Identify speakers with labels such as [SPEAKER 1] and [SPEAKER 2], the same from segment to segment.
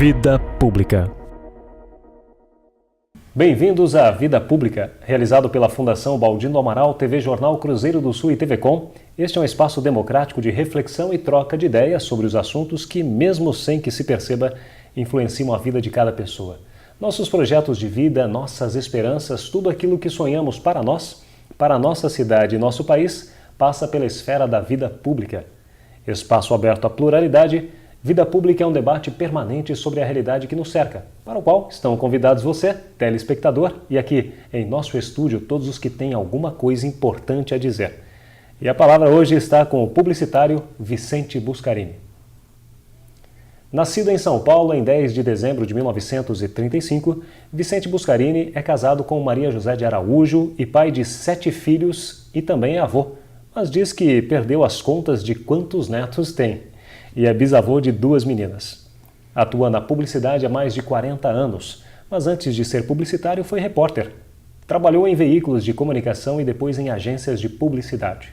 [SPEAKER 1] Vida Pública. Bem-vindos à Vida Pública, realizado pela Fundação Baldino Amaral, TV Jornal Cruzeiro do Sul e TV Com. Este é um espaço democrático de reflexão e troca de ideias sobre os assuntos que, mesmo sem que se perceba, influenciam a vida de cada pessoa. Nossos projetos de vida, nossas esperanças, tudo aquilo que sonhamos para nós, para a nossa cidade e nosso país, passa pela esfera da vida pública. Espaço aberto à pluralidade, Vida Pública é um debate permanente sobre a realidade que nos cerca, para o qual estão convidados você, telespectador, e aqui, em nosso estúdio, todos os que têm alguma coisa importante a dizer. E a palavra hoje está com o publicitário Vicente Buscarini. Nascido em São Paulo em 10 de dezembro de 1935, Vicente Buscarini é casado com Maria José de Araújo e pai de 7 filhos e também é avô, mas diz que perdeu as contas de quantos netos tem. E é bisavô de 2 meninas. Atua na publicidade há mais de 40 anos, mas antes de ser publicitário foi repórter. Trabalhou em veículos de comunicação e depois em agências de publicidade.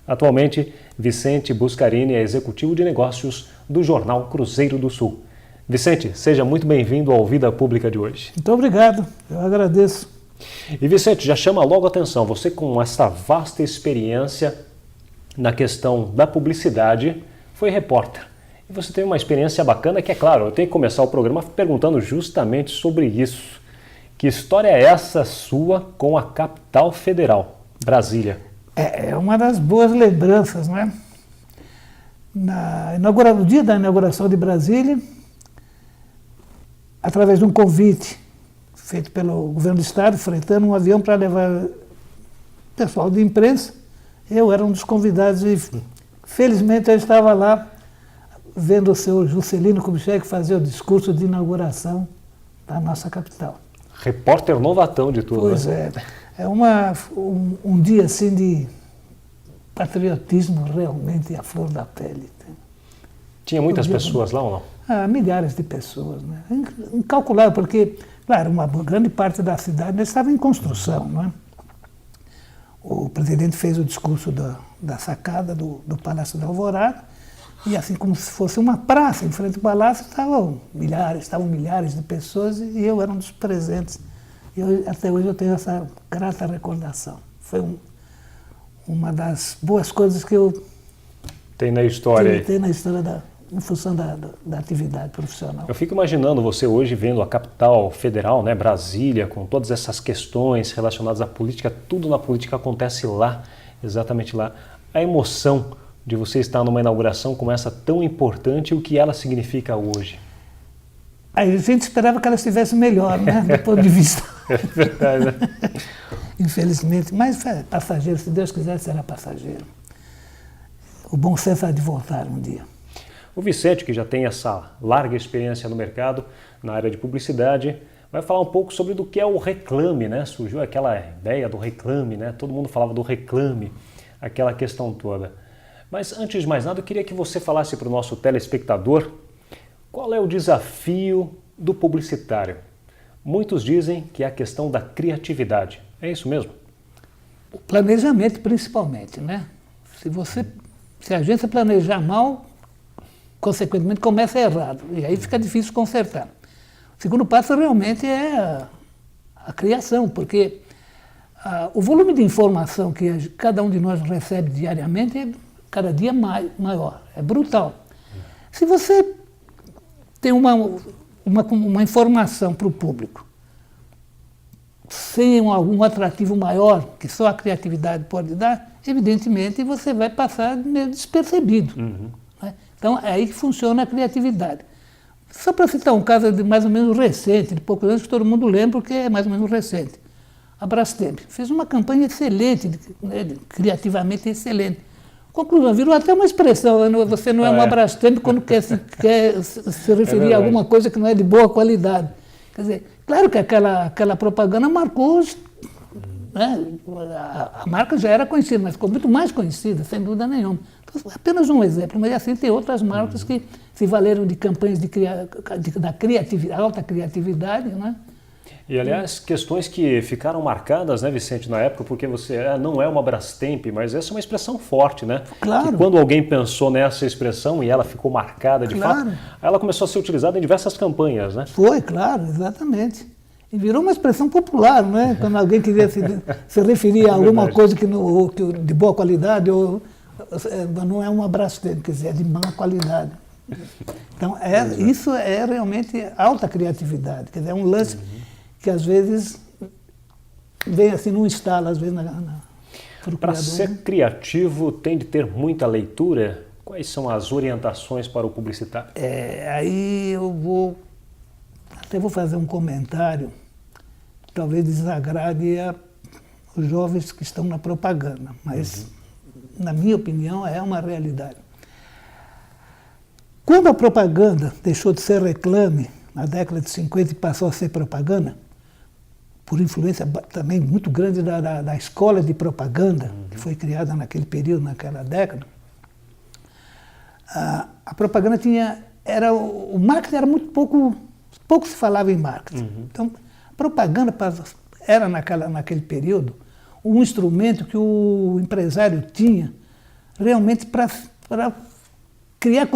[SPEAKER 1] Atualmente, Vicente Buscarini é executivo de negócios do jornal Cruzeiro do Sul. Vicente, seja muito bem-vindo ao Vida Pública de hoje.
[SPEAKER 2] Muito obrigado, eu agradeço.
[SPEAKER 1] E Vicente, já chama logo a atenção, você com essa vasta experiência na questão da publicidade, foi repórter. E você teve uma experiência bacana que, é claro, eu tenho que começar o programa perguntando justamente sobre isso. Que história é essa sua com a capital federal, Brasília?
[SPEAKER 2] É uma das boas lembranças, não é? No dia da inauguração de Brasília, através de um convite feito pelo governo do estado, fretando um avião para levar pessoal de imprensa, eu era um dos convidados e felizmente eu estava lá vendo o senhor Juscelino Kubitschek fazer o discurso de inauguração da nossa capital.
[SPEAKER 1] Repórter novatão de tudo,
[SPEAKER 2] pois
[SPEAKER 1] né?
[SPEAKER 2] É um dia assim de patriotismo realmente à flor da pele.
[SPEAKER 1] Tinha muitas pessoas lá ou não?
[SPEAKER 2] Milhares de pessoas, né? Incalculável, porque, claro, uma grande parte da cidade estava em construção, não é? O presidente fez o discurso da sacada do Palácio da Alvorada, e assim como se fosse uma praça em frente ao palácio, estavam milhares de pessoas e eu era um dos presentes. E até hoje eu tenho essa grata recordação. Foi uma das boas coisas que eu
[SPEAKER 1] tem na história
[SPEAKER 2] em função da atividade profissional.
[SPEAKER 1] Eu fico imaginando você hoje vendo a capital federal, né, Brasília, com todas essas questões relacionadas à política, tudo na política acontece lá, exatamente lá. A emoção de você estar numa inauguração como essa tão importante e o que ela significa hoje.
[SPEAKER 2] A gente esperava que ela estivesse melhor, né, do ponto de vista.
[SPEAKER 1] É verdade, né?
[SPEAKER 2] Infelizmente, mas é passageiro, se Deus quiser será passageiro. O bom senso há de voltar um dia.
[SPEAKER 1] O Vicente, que já tem essa larga experiência no mercado, na área de publicidade, vai falar um pouco sobre do que é o reclame, né? Surgiu aquela ideia do reclame, né? Todo mundo falava do reclame, aquela questão toda. Mas antes de mais nada, eu queria que você falasse para o nosso telespectador qual é o desafio do publicitário. Muitos dizem que é a questão da criatividade. É isso mesmo?
[SPEAKER 2] O planejamento, principalmente, né? Se a agência planejar mal, consequentemente começa errado, e aí fica difícil consertar. O segundo passo realmente é a criação, porque o volume de informação que cada um de nós recebe diariamente é cada dia maior, é brutal. Se você tem uma informação para o público sem algum atrativo maior que só a criatividade pode dar, evidentemente você vai passar meio despercebido. Né? Então é aí que funciona a criatividade. Só para citar um caso de mais ou menos recente, de poucos anos que todo mundo lembra, porque é mais ou menos recente. A Brastemp fez uma campanha excelente, criativamente excelente. Conclusão, virou até uma expressão, você não é uma Brastemp quando quer se referir a alguma coisa que não é de boa qualidade. Quer dizer, claro que aquela propaganda marcou, né? A marca já era conhecida, mas ficou muito mais conhecida, sem dúvida nenhuma. Então, apenas um exemplo, mas assim tem outras marcas que se valeram de campanhas da criatividade, alta criatividade, né?
[SPEAKER 1] E, aliás, questões que ficaram marcadas, né, Vicente, na época, porque você não é uma Brastemp, mas essa é uma expressão forte, né?
[SPEAKER 2] Claro.
[SPEAKER 1] Que quando alguém pensou nessa expressão e ela ficou marcada de
[SPEAKER 2] Claro.
[SPEAKER 1] fato, ela começou a ser utilizada em diversas campanhas, né?
[SPEAKER 2] Foi, claro, exatamente. E virou uma expressão popular, né? Quando alguém queria se referir a alguma coisa que de boa qualidade, ou não é uma Brastemp, quer dizer, é de má qualidade. Então, isso é realmente alta criatividade, quer dizer, é um lance que às vezes vem assim num estalo, às vezes
[SPEAKER 1] Para ser criativo tem de ter muita leitura? Quais são as orientações para o publicitário?
[SPEAKER 2] Aí eu até vou fazer um comentário, talvez desagrade os jovens que estão na propaganda, mas na minha opinião é uma realidade. Quando a propaganda deixou de ser reclame, na década de 50 e passou a ser propaganda, por influência também muito grande da escola de propaganda, que foi criada naquele período, naquela década, a propaganda o marketing era muito pouco se falava em marketing. Então, a propaganda era naquele período um instrumento que o empresário tinha realmente para criar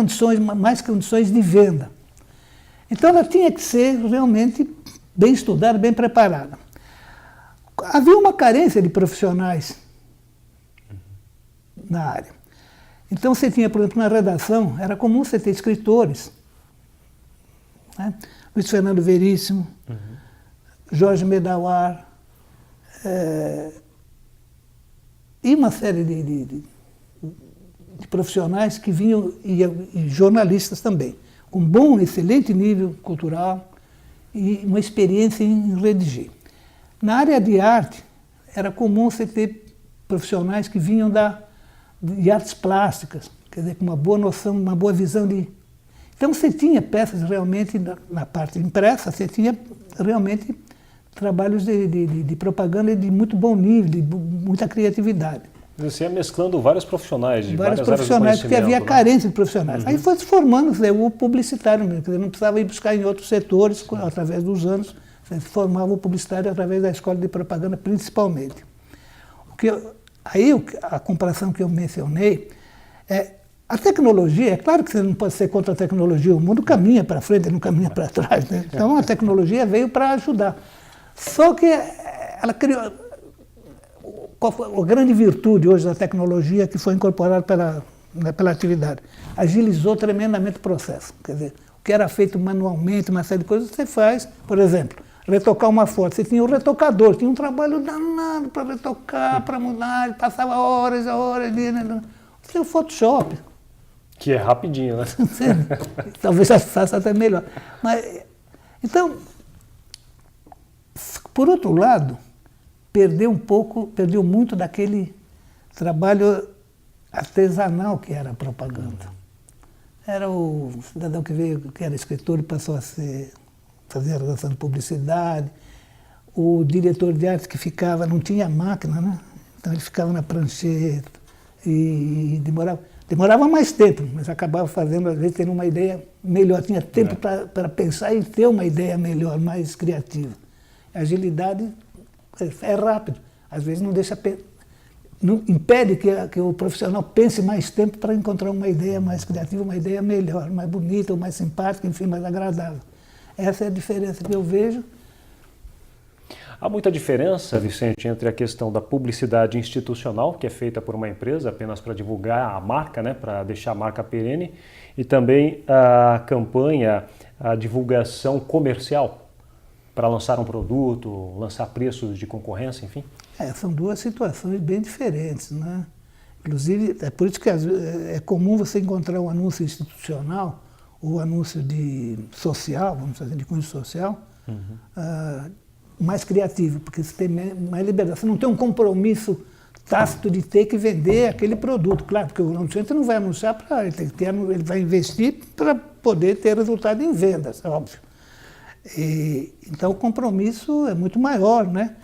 [SPEAKER 2] mais condições de venda. Então ela tinha que ser realmente bem estudada, bem preparada. Havia uma carência de profissionais na área. Então você tinha, por exemplo, na redação, era comum você ter escritores, né? Luiz Fernando Veríssimo, Jorge Medawar, e uma série de profissionais que vinham, e jornalistas também, com bom, excelente nível cultural e uma experiência em redigir. Na área de arte, era comum você ter profissionais que vinham de artes plásticas, quer dizer, com uma boa noção, uma boa visão de... Então você tinha peças realmente, na parte impressa, você tinha realmente trabalhos de propaganda de muito bom nível, de muita criatividade.
[SPEAKER 1] Você ia mesclando vários profissionais de
[SPEAKER 2] vários
[SPEAKER 1] várias áreas do
[SPEAKER 2] profissionais, porque havia
[SPEAKER 1] né?
[SPEAKER 2] carência de profissionais. Aí foi se formando o publicitário mesmo, quer dizer, não precisava ir buscar em outros setores, através dos anos, você formava o publicitário através da escola de propaganda, principalmente. Aí a comparação que eu mencionei a tecnologia, é claro que você não pode ser contra a tecnologia, o mundo caminha para frente, não caminha para trás, né? Então a tecnologia veio para ajudar. Só que ela criou... Qual foi a grande virtude hoje da tecnologia que foi incorporada pela atividade? Agilizou tremendamente o processo. Quer dizer, o que era feito manualmente, uma série de coisas, você faz, por exemplo, retocar uma foto. Você tinha o retocador, tinha um trabalho danado para retocar, para mudar, passava horas e horas. Você tem o Photoshop.
[SPEAKER 1] Que é rapidinho, né?
[SPEAKER 2] Talvez faça até melhor. Então, por outro lado, perdeu muito daquele trabalho artesanal que era a propaganda. Era o cidadão que era escritor e passou a fazer a redação de publicidade, o diretor de arte que não tinha máquina, né? Então ele ficava na prancheta e demorava mais tempo, mas acabava fazendo, às vezes, tendo uma ideia melhor, tinha tempo para pensar e ter uma ideia melhor, mais criativa. A agilidade é rápido, às vezes não impede que o profissional pense mais tempo para encontrar uma ideia mais criativa, uma ideia melhor, mais bonita, ou mais simpática, enfim, mais agradável. Essa é a diferença que eu vejo.
[SPEAKER 1] Há muita diferença, Vicente, entre a questão da publicidade institucional, que é feita por uma empresa apenas para divulgar a marca, né, para deixar a marca perene, e também a campanha, a divulgação comercial, para lançar um produto, lançar preços de concorrência, enfim?
[SPEAKER 2] São duas situações bem diferentes, né? Inclusive, é por isso que é comum você encontrar um anúncio institucional ou anúncio social, vamos dizer, de cunho social, mais criativo, porque você tem mais liberdade. Você não tem um compromisso tácito de ter que vender aquele produto. Claro, porque o anunciante não vai anunciar ele vai investir para poder ter resultado em vendas, é óbvio. Então o compromisso é muito maior, né?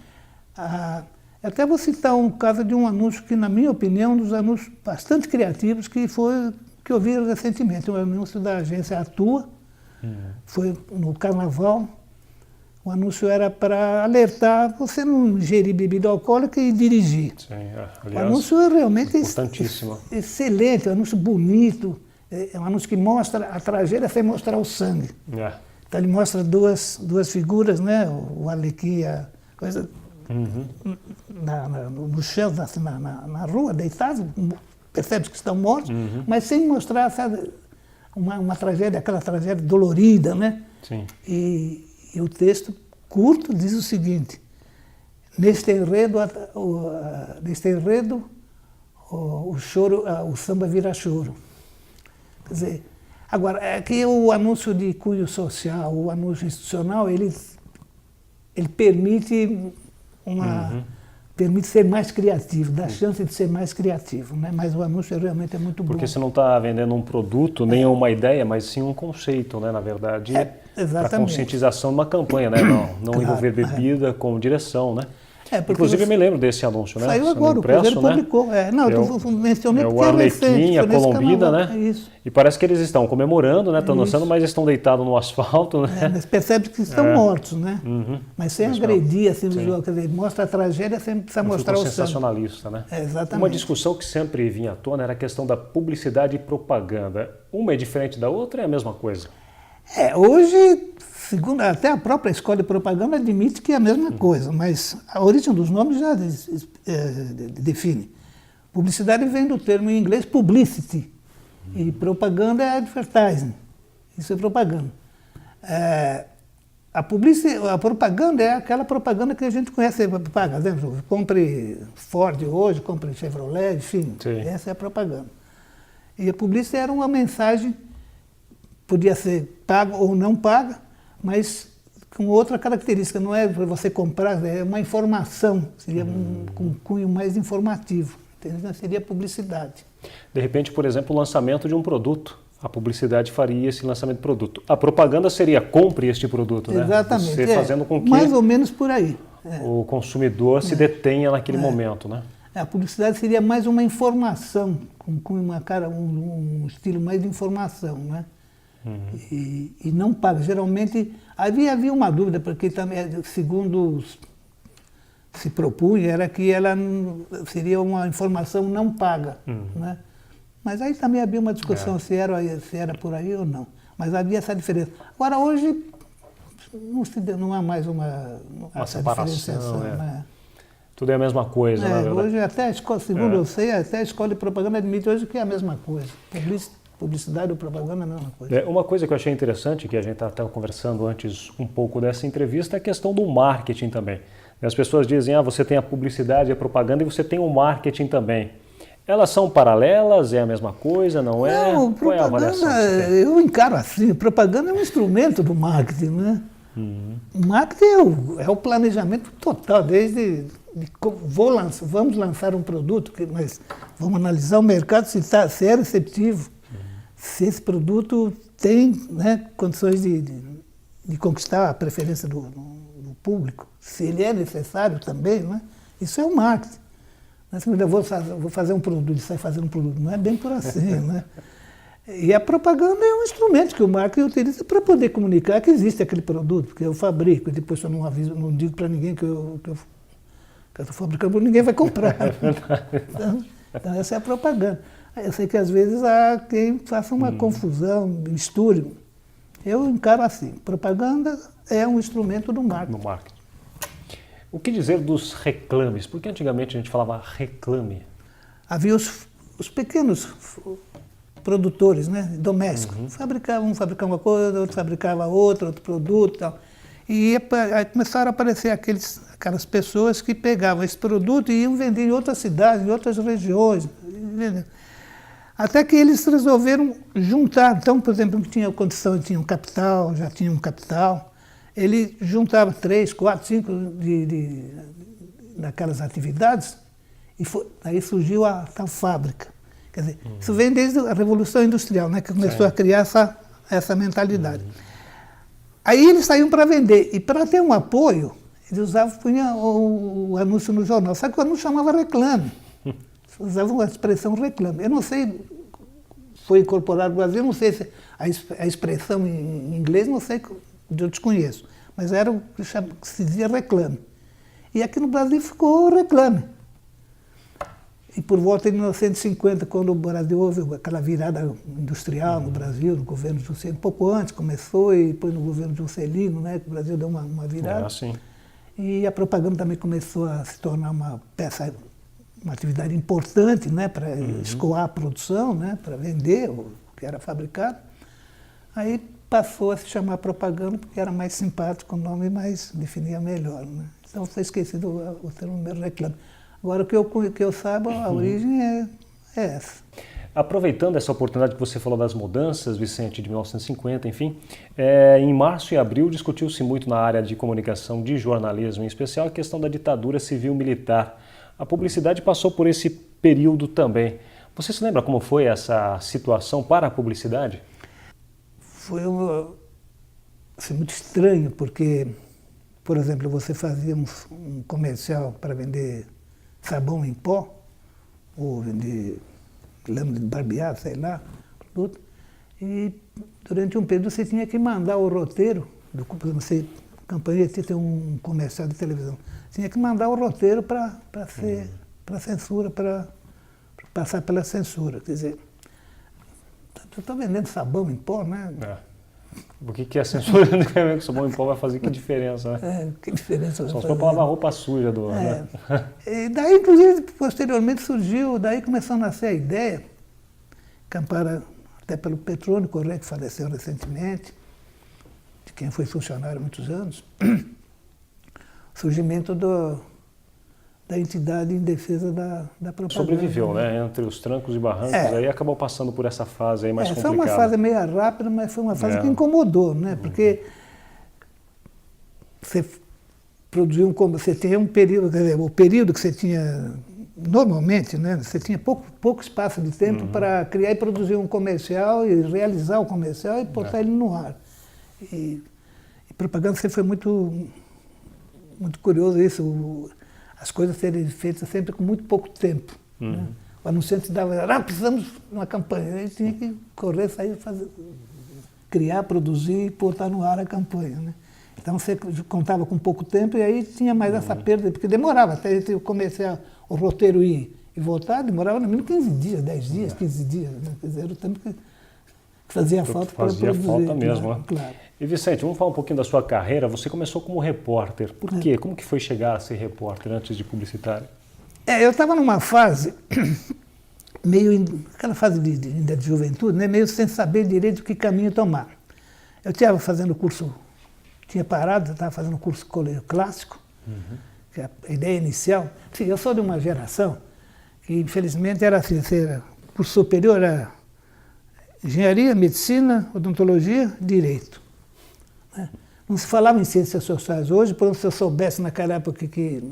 [SPEAKER 2] Até vou citar um caso de um anúncio que, na minha opinião, um dos anúncios bastante criativos que eu vi recentemente, um anúncio da agência Atua, foi no Carnaval, O anúncio era para alertar você não ingerir bebida alcoólica e dirigir.
[SPEAKER 1] Sim,
[SPEAKER 2] O anúncio é realmente
[SPEAKER 1] importantíssimo.
[SPEAKER 2] Excelente, é um anúncio bonito, é um anúncio que mostra a tragédia sem mostrar o sangue.
[SPEAKER 1] É.
[SPEAKER 2] Então ele mostra duas figuras, né? O Arlequim, a coisa no chão, assim, na rua, deitados, percebe que estão mortos, mas sem mostrar, sabe, uma tragédia, aquela tragédia dolorida, né?
[SPEAKER 1] Sim.
[SPEAKER 2] E o texto curto diz o seguinte: neste enredo o choro, o samba vira choro. Quer dizer, agora, é que o anúncio de cunho social, o anúncio institucional, ele permite permite ser mais criativo, dá chance de ser mais criativo, né? Mas o anúncio realmente é muito bom.
[SPEAKER 1] Porque você não está vendendo um produto, nem uma ideia, mas sim um conceito, né? Na verdade, para conscientização de uma campanha, né? Não claro, envolver bebida como direção, né? Inclusive, eu me lembro desse anúncio, né?
[SPEAKER 2] Saiu agora,
[SPEAKER 1] impresso,
[SPEAKER 2] o Cruzeiro publicou. Não, eu mencionei porque
[SPEAKER 1] o Arlequim, a Colombina, né?
[SPEAKER 2] É isso.
[SPEAKER 1] E parece que eles estão comemorando, né? Estão dançando, mas estão deitados no asfalto, né?
[SPEAKER 2] Mas percebe que estão mortos, né? Mas sem agredir, assim, visual, quer dizer, mostra a tragédia sem precisar mostrar o sangue.
[SPEAKER 1] Sensacionalista, né?
[SPEAKER 2] Exatamente.
[SPEAKER 1] Uma discussão que sempre vinha à tona era a questão da publicidade e propaganda. Uma é diferente da outra, é a mesma coisa?
[SPEAKER 2] Hoje, segundo até a própria escola de propaganda admite que é a mesma coisa, mas a origem dos nomes já define. Publicidade vem do termo em inglês publicity, e propaganda é advertising, isso é propaganda. A propaganda é aquela propaganda que a gente conhece, paga, compre Ford hoje, compre Chevrolet, enfim, essa é a propaganda. E a publicidade era uma mensagem, podia ser paga ou não paga, mas com outra característica, não é para você comprar, é uma informação, seria com um cunho mais informativo, entendeu? Seria publicidade.
[SPEAKER 1] De repente, por exemplo, o lançamento de um produto, a publicidade faria esse lançamento de produto. A propaganda seria compre este produto, né?
[SPEAKER 2] Exatamente,
[SPEAKER 1] você fazendo com que
[SPEAKER 2] mais ou menos por aí.
[SPEAKER 1] O consumidor se detenha naquele momento, né?
[SPEAKER 2] A publicidade seria mais uma informação, com um estilo mais de informação, né? E não paga. Geralmente, havia uma dúvida, porque também, segundo se propunha, era que ela seria uma informação não paga, né? Mas aí também havia uma discussão se era por aí ou não. Mas havia essa diferença. Agora, hoje, não há mais essa
[SPEAKER 1] separação,
[SPEAKER 2] né?
[SPEAKER 1] Tudo é a mesma coisa, né?
[SPEAKER 2] Hoje, até a escola, segundo eu sei, até a escola de propaganda admite hoje que é a mesma coisa. Publicidade ou propaganda é a mesma coisa.
[SPEAKER 1] Uma coisa que eu achei interessante, que a gente estava conversando antes um pouco dessa entrevista, é a questão do marketing também. As pessoas dizem, você tem a publicidade e a propaganda e você tem o marketing também. Elas são paralelas? É a mesma coisa? Não é?
[SPEAKER 2] Não,
[SPEAKER 1] qual é a avaliação?
[SPEAKER 2] Eu encaro assim, propaganda é um instrumento do marketing, né? O marketing é o planejamento total, desde vamos lançar um produto, mas vamos analisar o mercado se é receptivo, se esse produto tem, né, condições de conquistar a preferência do público, se ele é necessário também, né? Isso é o marketing. Eu vou fazer um produto e sair fazendo um produto, não é bem por assim, né? E a propaganda é um instrumento que o marketing utiliza para poder comunicar que existe aquele produto, porque eu fabrico, e depois eu não aviso, não digo para ninguém que eu estou fabricando, ninguém vai comprar. Então essa é a propaganda. Eu sei que às vezes há quem faça uma confusão, misture. Eu encaro assim, propaganda é um instrumento do marketing.
[SPEAKER 1] No marketing. O que dizer dos reclames? Porque antigamente a gente falava reclame.
[SPEAKER 2] Havia os pequenos produtores, né, domésticos. Um fabricava uma coisa, outro fabricava outro produto e tal. E aí começaram a aparecer aquelas pessoas que pegavam esse produto e iam vender em outras cidades, em outras regiões. Até que eles resolveram juntar. Então, por exemplo, que tinha condição, já tinha um capital, ele juntava 3, 4, 5 daquelas atividades e aí surgiu a tal fábrica. Quer dizer, isso vem desde a Revolução Industrial, né, que começou a criar essa mentalidade. Aí eles saíam para vender, e para ter um apoio, eles punham o anúncio no jornal. Sabe que o anúncio chamava reclame. Usavam a expressão reclame. Eu não sei, foi incorporado no Brasil, não sei se a expressão em inglês, não sei, eu desconheço. mas era o que se dizia Reclame. E aqui no Brasil ficou Reclame. E por volta de 1950, quando o Brasil houve aquela virada industrial no Brasil, no governo Juscelino, um pouco antes começou, e depois no governo Juscelino, né, que o Brasil deu uma virada.
[SPEAKER 1] Sim.
[SPEAKER 2] E a propaganda também começou a se tornar uma atividade importante, né, para escoar a produção, né, para vender o que era fabricado. Aí passou a se chamar propaganda porque era mais simpático o nome, mais definia melhor, né? Então foi esquecido o termo Reclame. Agora, o que eu saiba, a origem é essa.
[SPEAKER 1] Aproveitando essa oportunidade que você falou das mudanças, Vicente, de 1950, enfim, em março e abril discutiu-se muito na área de comunicação, de jornalismo em especial, a questão da ditadura civil-militar. A publicidade passou por esse período também. Você se lembra como foi essa situação para a publicidade?
[SPEAKER 2] Foi muito estranho, porque, por exemplo, você fazia um comercial para vender sabão em pó, ou vender lâmina de barbear, sei lá, produto, e durante um período você tinha que mandar o roteiro, você, campanha tem um comercial de televisão, tinha que mandar o roteiro para censura, para passar pela censura, quer dizer, eu estou vendendo sabão em pó, né?
[SPEAKER 1] O que a censura do sabão em pó vai fazer? Que diferença, né?
[SPEAKER 2] Que diferença.
[SPEAKER 1] Só para lavar a roupa suja do...
[SPEAKER 2] Né? E daí, inclusive, posteriormente surgiu, daí começou a nascer a ideia, campada até pelo Petrônio Corrêa, que faleceu recentemente, de quem foi funcionário há muitos anos, surgimento da entidade em defesa da propaganda.
[SPEAKER 1] Sobreviveu, né? Entre os trancos e barrancos, aí acabou passando por essa fase aí mais complicada.
[SPEAKER 2] Foi uma fase meio rápida, mas foi uma fase que incomodou, né? Porque você produziu você tinha um período, quer dizer, o período que você tinha, normalmente, né? Você tinha pouco espaço de tempo para criar e produzir um comercial, e realizar o comercial e botar ele no ar. E propaganda sempre foi muito curioso isso, as coisas serem feitas sempre com muito pouco tempo. Né? O anunciante dava, precisamos de uma campanha. Ele tinha que correr, sair, criar, produzir e botar no ar a campanha. Né? Então você contava com pouco tempo e aí tinha mais essa perda, porque demorava até o comercial, o roteiro ir e voltar, demorava no mínimo 15 dias, 10 dias, 15 dias. Né? Quer dizer, era o tempo que fazia falta para produzir.
[SPEAKER 1] Fazia falta mesmo,
[SPEAKER 2] claro,
[SPEAKER 1] né?
[SPEAKER 2] Claro.
[SPEAKER 1] E Vicente, vamos falar um pouquinho da sua carreira. Você começou como repórter. Por quê? Como que foi chegar a ser repórter antes de publicitário?
[SPEAKER 2] Eu estava numa fase, aquela fase de juventude, né? Meio sem saber direito que caminho tomar. Eu estava fazendo curso, tinha parado, estava fazendo curso colégio clássico, que é a ideia inicial. Sim, eu sou de uma geração que, infelizmente, era assim, curso superior era engenharia, medicina, odontologia, direito. Né? Não se falava em ciências sociais hoje, por exemplo, se eu soubesse naquela época que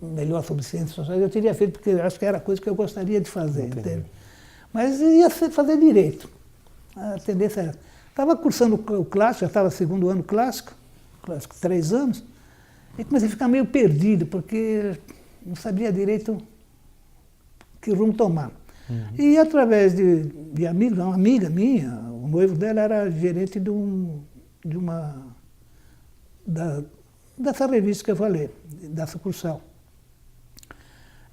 [SPEAKER 2] melhor sobre ciências sociais, eu teria feito, porque eu acho que era a coisa que eu gostaria de fazer. Entende? Mas ia fazer direito. A tendência era. Estava cursando o clássico, já estava segundo ano clássico 3 anos, e comecei a ficar meio perdido, porque não sabia direito que rumo tomar. E através de amigos, uma amiga minha, o noivo dela era gerente dessa revista que eu falei, da sucursal.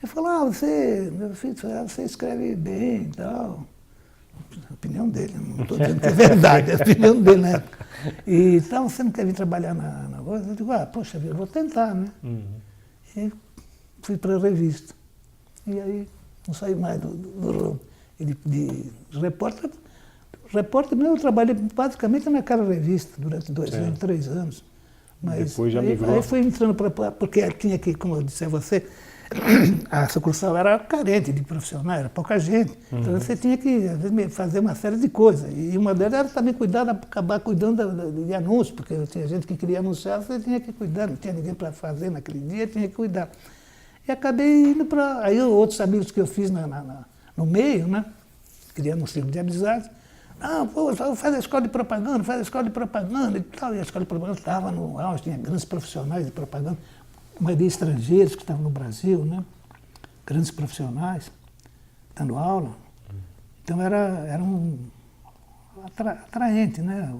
[SPEAKER 2] Ele falou, meu filho, você escreve bem e tal. A opinião dele, não estou dizendo que é verdade, é a opinião dele na época. E então, você não quer vir trabalhar na coisa? Eu digo, poxa vida, eu vou tentar, né? E fui para a revista. E aí não saí mais de repórter. Repórter mesmo, eu trabalhei basicamente naquela revista durante 2 anos, 3 anos. Mas
[SPEAKER 1] depois já migrou.
[SPEAKER 2] Aí fui entrando porque tinha que, como eu disse a você, a sucursal era carente de profissionais, era pouca gente. Então você tinha que, às vezes, fazer uma série de coisas. E uma delas era também acabar cuidando de anúncios, porque tinha gente que queria anunciar, você tinha que cuidar, não tinha ninguém para fazer naquele dia, tinha que cuidar. E acabei indo para... Aí outros amigos que eu fiz no meio, né? Criando um ciclo de amizade. Faz a escola de propaganda, e tal. E a escola de propaganda estava no auge, tinha grandes profissionais de propaganda, a maioria estrangeiros que estavam no Brasil, né? Grandes profissionais, dando aula. Então era um atraente, né?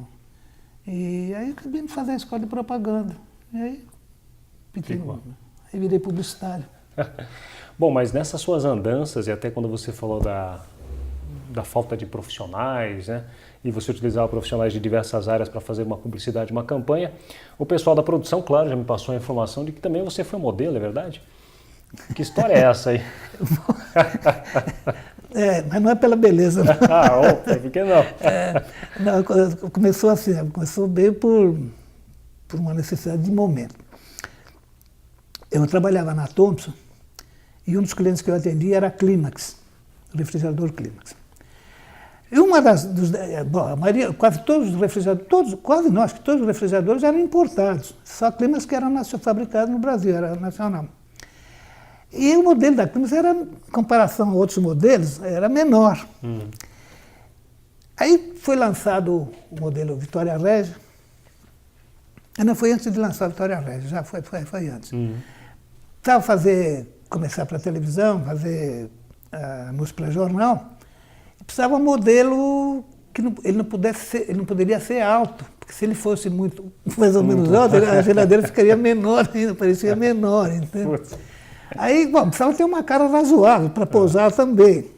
[SPEAKER 2] E aí acabei de fazer a escola de propaganda. E aí, virei publicitário.
[SPEAKER 1] Bom, mas nessas suas andanças, e até quando você falou da falta de profissionais, né? E você utilizava profissionais de diversas áreas para fazer uma publicidade, uma campanha, o pessoal da produção, claro, já me passou a informação de que também você foi modelo, é verdade? Que história é essa aí?
[SPEAKER 2] Mas não é pela beleza, não.
[SPEAKER 1] Opa, por que não?
[SPEAKER 2] Não, começou assim, começou bem por uma necessidade de momento. Eu trabalhava na Thompson e um dos clientes que eu atendia era a Climax, o refrigerador Climax. E a maioria, quase todos os refrigeradores, todos os refrigeradores eram importados, só a Climax que era fabricado no Brasil, era nacional. E o modelo da Climax era, em comparação a outros modelos, era menor. Aí foi lançado o modelo Vitória Regia. Não foi antes de lançar a Vitória Regia, já foi antes. Precisava começar para televisão, fazer anúncio para jornal. Precisava um modelo que ele não poderia ser alto, porque se ele fosse mais ou menos alto, a geladeira ficaria menor ainda, parecia menor, entende? Aí, precisava ter uma cara razoável para posar também.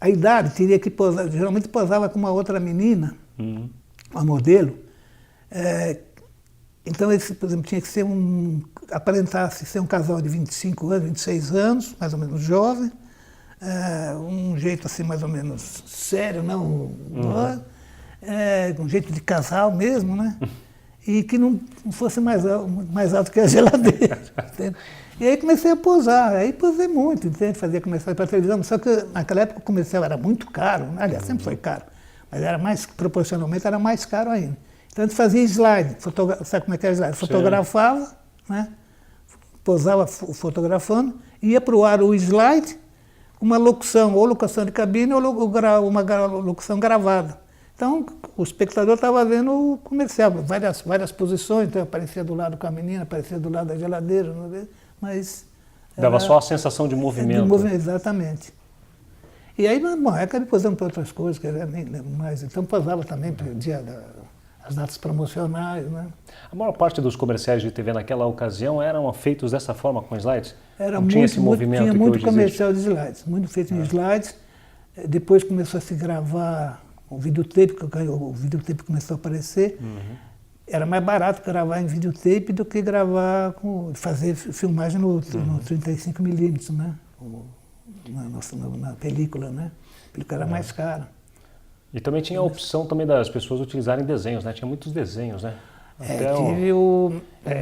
[SPEAKER 2] A idade teria que posar, geralmente posava com uma outra menina, uma modelo. Então, esse, por exemplo, tinha que ser aparentasse ser um casal de 25 anos, 26 anos, mais ou menos jovem, um jeito assim mais ou menos sério, não, um jeito de casal mesmo, né? E que não fosse mais alto que a geladeira. Entende? E aí comecei a posar, aí posei muito, entende? Fazia comercial para televisão, só que naquela época o comercial era muito caro, né? Aliás, sempre foi caro, mas proporcionalmente era mais caro ainda. Então a gente fazia slide, sabe como é que é slide? Fotografava, né? Posava fotografando, ia para o ar o slide, uma locução, ou locução de cabine, ou uma locução gravada. Então, o espectador estava vendo o comercial, várias posições, então aparecia do lado com a menina, aparecia do lado da geladeira, mas...
[SPEAKER 1] Dava só a sensação de movimento.
[SPEAKER 2] Exatamente. E aí, acabei posando para outras coisas, que eu nem lembro mais. Então, posava também para o dia as datas promocionais, né?
[SPEAKER 1] A maior parte dos comerciais de TV naquela ocasião eram feitos dessa forma, com slides?
[SPEAKER 2] Tinha esse movimento tinha muito comercial de slides, muito feito em slides. Depois começou a se gravar o videotape, o videotape começou a aparecer. Era mais barato gravar em videotape do que fazer filmagem no 35mm, né? Na película, né? A película era mais cara.
[SPEAKER 1] E também tinha a opção também das pessoas utilizarem desenhos, né? Tinha muitos desenhos, né?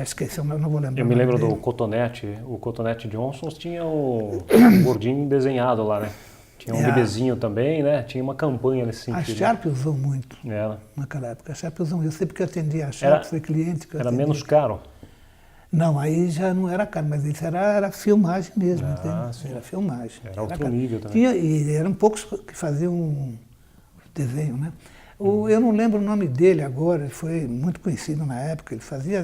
[SPEAKER 2] Esqueci, eu não vou lembrar.
[SPEAKER 1] Eu me lembro do Cotonete, o Cotonete Johnsons tinha o gordinho desenhado lá, né? Tinha um bebezinho também, né? Tinha uma campanha nesse sentido.
[SPEAKER 2] A Sharp usou muito naquela época. A Sharp usou muito. Eu sei porque eu atendia a Sharp, foi cliente que eu atendia.
[SPEAKER 1] Era menos caro?
[SPEAKER 2] Não, aí já não era caro, mas isso era filmagem mesmo, entende?
[SPEAKER 1] Sim.
[SPEAKER 2] Era filmagem.
[SPEAKER 1] Era outro nível também.
[SPEAKER 2] E eram poucos que faziam desenho, né? Eu não lembro o nome dele agora, ele foi muito conhecido na época, fazia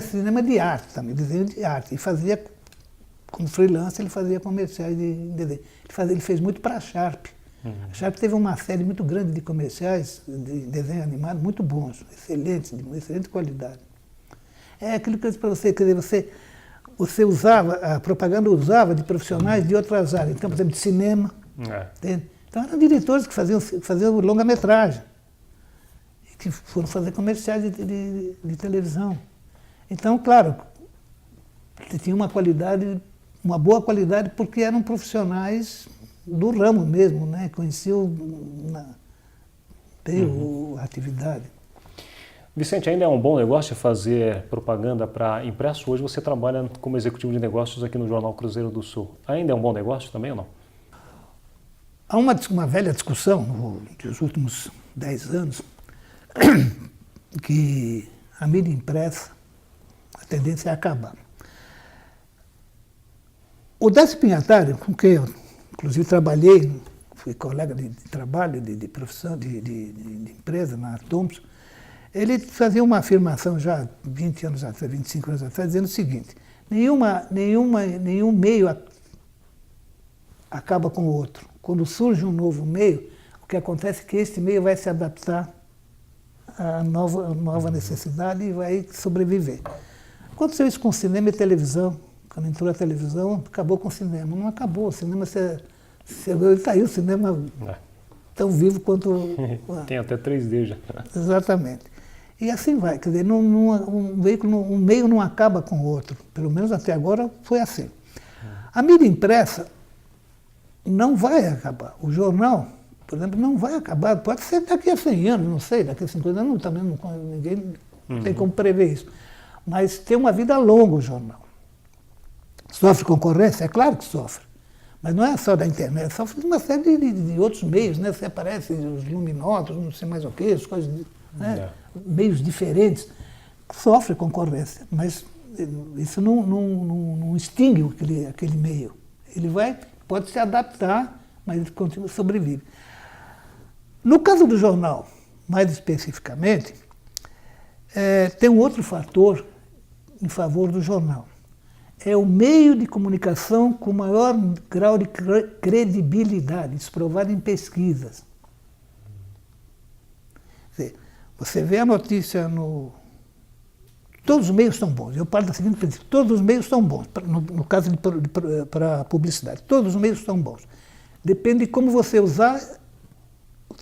[SPEAKER 2] cinema de arte também, desenho de arte, e fazia, como freelancer, ele fazia comerciais de desenho. Ele fez muito para a Sharp. A Sharp teve uma série muito grande de comerciais de desenho animado, muito bons, excelentes, de excelente qualidade. É aquilo que eu disse para você, quer dizer, você usava, a propaganda usava de profissionais de outras áreas, então, por exemplo, de cinema, entende? Então eram diretores que faziam longa-metragem, que foram fazer comerciais de televisão. Então, claro, tinha uma boa qualidade porque eram profissionais do ramo mesmo, né? Conheciam bem a atividade.
[SPEAKER 1] Vicente, ainda é um bom negócio fazer propaganda para impresso? Hoje você trabalha como executivo de negócios aqui no Jornal Cruzeiro do Sul. Ainda é um bom negócio também ou não?
[SPEAKER 2] Há uma velha discussão dos últimos 10 anos que a mídia impressa, a tendência é acabar. O Décio Pinhatari, com quem eu inclusive trabalhei, fui colega de trabalho, de profissão, de empresa na Thompson, ele fazia uma afirmação já 20 anos atrás, 25 anos atrás, dizendo o seguinte: nenhum meio acaba com o outro. Quando surge um novo meio, o que acontece é que este meio vai se adaptar a nova necessidade e vai sobreviver. Aconteceu isso com cinema e televisão. Quando entrou a televisão, acabou com o cinema. Não acabou, o cinema está aí, o cinema tão vivo quanto...
[SPEAKER 1] Tem até 3D já.
[SPEAKER 2] Exatamente. E assim vai, quer dizer, um meio não acaba com o outro. Pelo menos até agora foi assim. A mídia impressa não vai acabar. O jornal, por exemplo, não vai acabar. Pode ser daqui a 100 anos, não sei, daqui a 50 anos também ninguém tem como prever isso. Mas tem uma vida longa o jornal. Sofre concorrência? É claro que sofre. Mas não é só da internet, sofre de uma série de outros meios, né? Você aparece os luminosos, não sei mais o que, as coisas, né? Meios diferentes. Sofre concorrência, mas isso não extingue aquele meio. Ele pode se adaptar, mas ele continua, sobrevive. No caso do jornal, mais especificamente, tem um outro fator em favor do jornal. É o meio de comunicação com maior grau de credibilidade, isso provado em pesquisas. Quer dizer, você vê a notícia Todos os meios são bons. Eu parto da seguinte princípio: todos os meios são bons, no caso para publicidade. Todos os meios são bons. Depende de como você usar,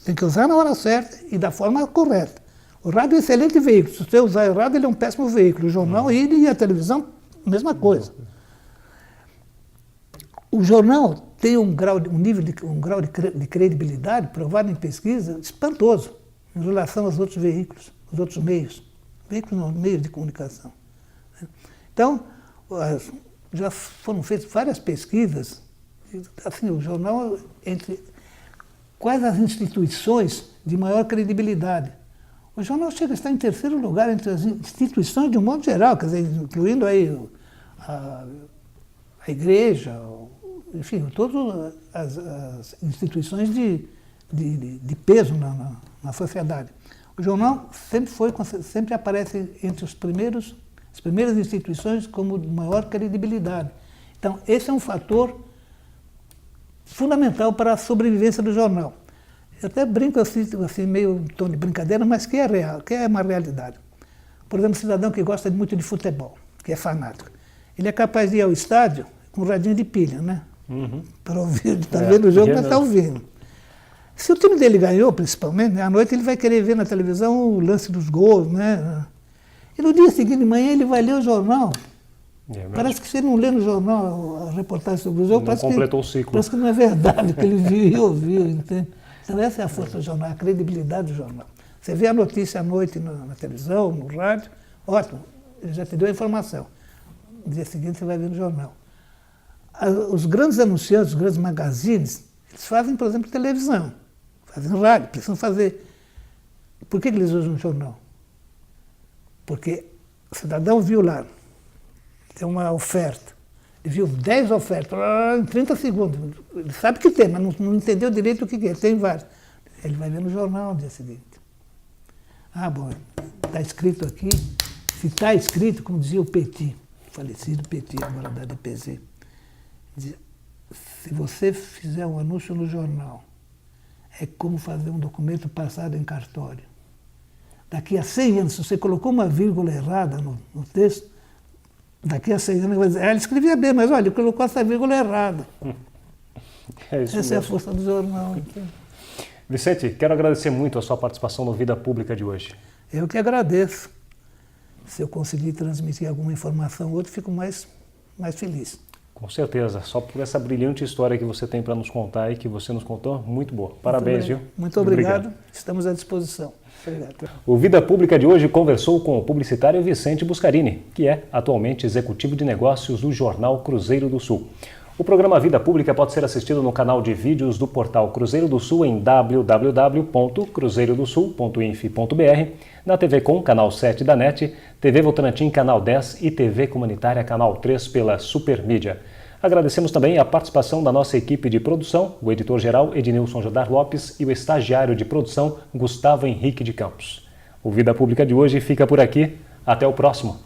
[SPEAKER 2] tem que usar na hora certa e da forma correta. O rádio é um excelente veículo. Se você usar errado, ele é um péssimo veículo. O jornal e a televisão, mesma coisa. O jornal tem um grau de credibilidade provado em pesquisa espantoso em relação aos outros veículos, aos outros meios. Veículos não, meios de comunicação. Então, já foram feitas várias pesquisas, assim, o jornal, entre quais as instituições de maior credibilidade. O jornal chega a estar em terceiro lugar entre as instituições de um modo geral, quer dizer, incluindo aí a igreja, enfim, todas as instituições de peso na sociedade. O jornal sempre aparece entre as primeiras instituições como de maior credibilidade. Então, esse é um fator fundamental para a sobrevivência do jornal. Eu até brinco assim meio em tom de brincadeira, mas que é real, que é uma realidade. Por exemplo, um cidadão que gosta muito de futebol, que é fanático, ele é capaz de ir ao estádio com um radinho de pilha, né? Para ouvir, está vendo o jogo, mas está ouvindo. Se o time dele ganhou, principalmente, né, à noite ele vai querer ver na televisão o lance dos gols, né? E no dia seguinte de manhã ele vai ler o jornal. Parece que se ele não lê no jornal a reportagem sobre o jogo,
[SPEAKER 1] completou o ciclo.
[SPEAKER 2] Parece que não é verdade que ele viu e ouviu, entende? Então essa é a força do jornal, a credibilidade do jornal. Você vê a notícia à noite na televisão, no rádio, ótimo, ele já te deu a informação. No dia seguinte você vai ver no jornal. Os grandes anunciantes, os grandes magazines, eles fazem, por exemplo, televisão, fazem rádio, precisam fazer. Por que eles usam o jornal? Porque o cidadão viu lá, tem uma oferta, ele viu 10 ofertas, em 30 segundos, ele sabe que tem, mas não entendeu direito o que é, tem vários. Ele vai ver no jornal no dia seguinte. Ah, bom, está escrito aqui, se está escrito, como dizia o Petit, falecido Petit, agora da DPZ, dizia, se você fizer um anúncio no jornal, é como fazer um documento passado em cartório. Daqui a 100 anos, se você colocou uma vírgula errada no texto, daqui a 100 anos ele vai dizer, ele escrevia bem, mas olha, ele colocou essa vírgula errada. Essa é a força do jornal. Então.
[SPEAKER 1] Vicente, quero agradecer muito a sua participação no Vida Pública de hoje.
[SPEAKER 2] Eu que agradeço. Se eu conseguir transmitir alguma informação ou outra, fico mais feliz.
[SPEAKER 1] Com certeza, só por essa brilhante história que você tem para nos contar e que você nos contou, muito boa. Parabéns, viu?
[SPEAKER 2] Muito obrigado. Estamos à disposição. Obrigado.
[SPEAKER 1] O Vida Pública de hoje conversou com o publicitário Vicente Buscarini, que é atualmente executivo de negócios do jornal Cruzeiro do Sul. O programa Vida Pública pode ser assistido no canal de vídeos do portal Cruzeiro do Sul em www.cruzeirodosul.inf.br, na TV Com, canal 7 da NET, TV Votorantim, canal 10 e TV Comunitária, canal 3 pela Supermídia. Agradecemos também a participação da nossa equipe de produção, o editor-geral Ednilson Jodar Lopes e o estagiário de produção Gustavo Henrique de Campos. O Vida Pública de hoje fica por aqui. Até o próximo.